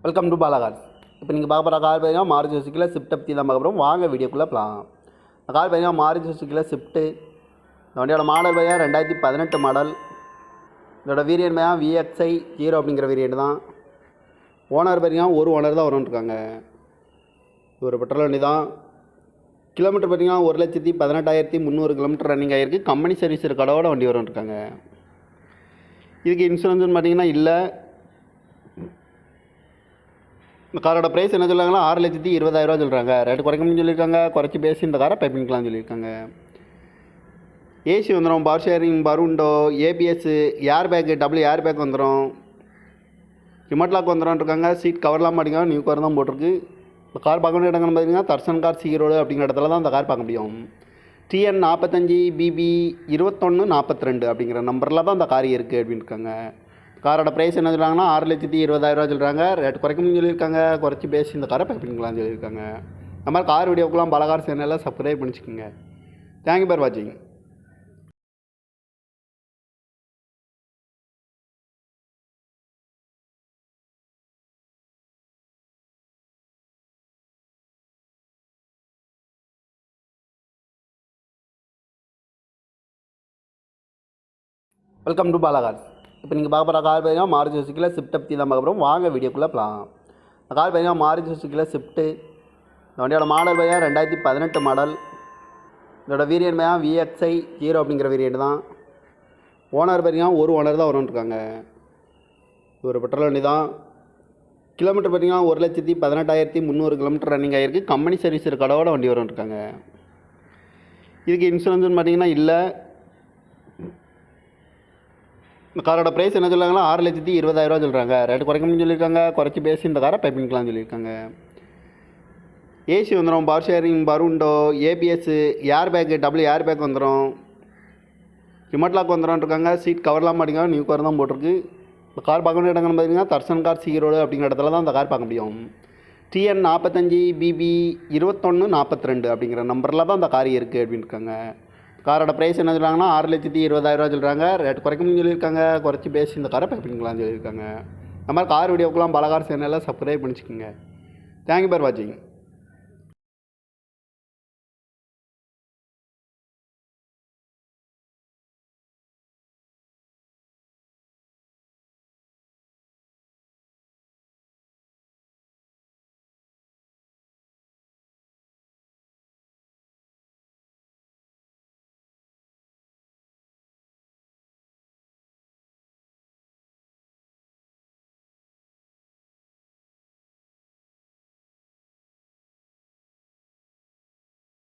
Welcome to Bala cars. இப்போ நீங்கள் பார்க்க போகிற கார் பார்த்தீங்கன்னா மாருதி சுசுக்கியில் ஸ்விஃப்ட் பற்றி தான் பார்க்க போகிறோம். வாங்க வீடியோக்குள்ளே போகலாம். இந்த கார் பார்த்தீங்கன்னா மாருதி சுசுக்கியில் ஸ்விஃப்ட்டு. இந்த வண்டியோட மாடல் பார்த்தீங்கன்னா 2018 மாடல். இதோட வேரியன்ட் பார்த்தீங்கன்னா VXI 0 அப்படிங்கிற வேரியன்ட் தான். ஓனர் பார்த்தீங்கன்னா ஒரு ஓனர் தான் வரும்னு. இது ஒரு பெட்ரோல் வண்டி தான். கிலோமீட்டர் பார்த்தீங்கன்னா 1,18,300 கிலோமீட்டர் ரன்னிங் ஆகிருக்கு. கம்பெனி சர்வீஸ் கடவோட வண்டி வரும்னு. இதுக்கு இன்சூரன்ஸ்னு பார்த்தீங்கன்னா இல்லை. இந்த காரோட ப்ரைஸ் என்ன சொல்கிறாங்கன்னா 6,20,000 சொல்கிறாங்க. ரேட்டு குறைக்கணும்னு சொல்லியிருக்காங்க. குறைச்சி பேசி இந்த காரை பை பண்ணிக்கலாம்னு சொல்லியிருக்காங்க. ஏசி வந்துடும், பவர் ஷேரிங், பருண்டோ, ABS, air bag, double air bag வந்துடும், ரிமோட் லாக் வந்துடும். சீட் கவர்லாம் மாட்டிங்க, நியூ கவர் தான் போட்டிருக்கு. இந்த கார் பார்க்க வேண்டிய இடங்கள்னு பார்த்தீங்கன்னா தர்சன் கார் ஈரோடு அப்படிங்கிற இடத்துல தான் இந்த கார் பார்க்க முடியும். TN 45 BB 2142 அப்படிங்கிற நம்பரில் தான் இந்த கார் இருக்குது அப்படின்ட்டுருக்காங்க. காரோட ப்ரைஸ் என்ன சொல்கிறாங்கன்னா 6,20,000 சொல்கிறாங்க. ரேட் குறைக்கணும்னு சொல்லியிருக்காங்க. குறைச்சி பேசி இந்த காரை பை பண்ணிக்கலாம்னு சொல்லியிருக்காங்க. இந்த மாதிரி கார் வீடியோக்கெல்லாம் பாலா கார் சேனலில் சப்ஸ்கிரைப் பண்ணிச்சுக்கோங்க. தேங்க்யூ ஃபார் வாட்சிங். Welcome to Bala cars. இப்போ நீங்கள் பார்க்க போகிற கார் பார்த்தீங்கன்னா மாருதி சுசுக்கியில் ஸ்விஃப்ட் பற்றி தான் பார்க்க போகிறோம். வாங்க வீடியோக்குள்ளே போகலாம். இந்த கார் பார்த்தீங்கன்னா மாருதி சுசுக்கியில் ஸ்விஃப்ட்டு. இந்த வண்டியோட மாடல் பார்த்தீங்கன்னா 2018 மாடல். இதோட வேரியன்ட் பார்த்தீங்கன்னா VXI 0 அப்படிங்கிற வேரியன்ட் தான். ஓனர் பார்த்தீங்கன்னா ஒரு ஓனர் தான் வரும்னு. இது ஒரு பெட்ரோல் வண்டி தான். கிலோமீட்டர் பார்த்தீங்கன்னா 1,18,300 கிலோமீட்டர் ரன்னிங் ஆகிருக்கு. கம்பெனி சர்வீஸ் கடவோட வண்டி வரும்னு. இதுக்கு இன்சூரன்ஸ்னு பார்த்தீங்கன்னா இல்லை. இந்த காரோட ப்ரைஸ் என்ன சொல்கிறாங்கன்னா 6,20,000 சொல்கிறாங்க. ரேட்டு குறைக்கணும்னு சொல்லியிருக்காங்க. குறைச்சி பேசி இந்த காரை பை பண்ணிக்கலாம்னு சொல்லியிருக்காங்க. ஏசி வந்துடும், பவர் ஷேரிங், பருண்டோ, ABS, air bag, double air bag வந்துடும், ரிமோட் லாக் வந்துடும். சீட் கவர்லாம் மாட்டிங்க, நியூ கவர் தான் போட்டிருக்கு. இந்த கார் பார்க்க வேண்டிய இடங்கள்னு பார்த்தீங்கன்னா தர்சன் கார் ஈரோடு அப்படிங்கிற இடத்துல தான் இந்த கார் பார்க்க முடியும். TN 45 BB 2142 அப்படிங்கிற நம்பரில் தான் இந்த கார் இருக்குது அப்படின்ட்டுருக்காங்க. காரோட ப்ரைஸ் என்ன சொல்கிறாங்கன்னா 6,20,000 சொல்கிறாங்க. ரேட் குறைக்கணும்னு சொல்லியிருக்காங்க. குறைச்சி பேசி இந்த காரை பை பண்ணிக்கலாம்னு சொல்லியிருக்காங்க. இந்த மாதிரி கார் வீடியோக்கெல்லாம் பாலா கார் சேனலில் சப்ஸ்கிரைப் பண்ணிச்சுக்கோங்க. தேங்க்யூ ஃபார் வாட்சிங்.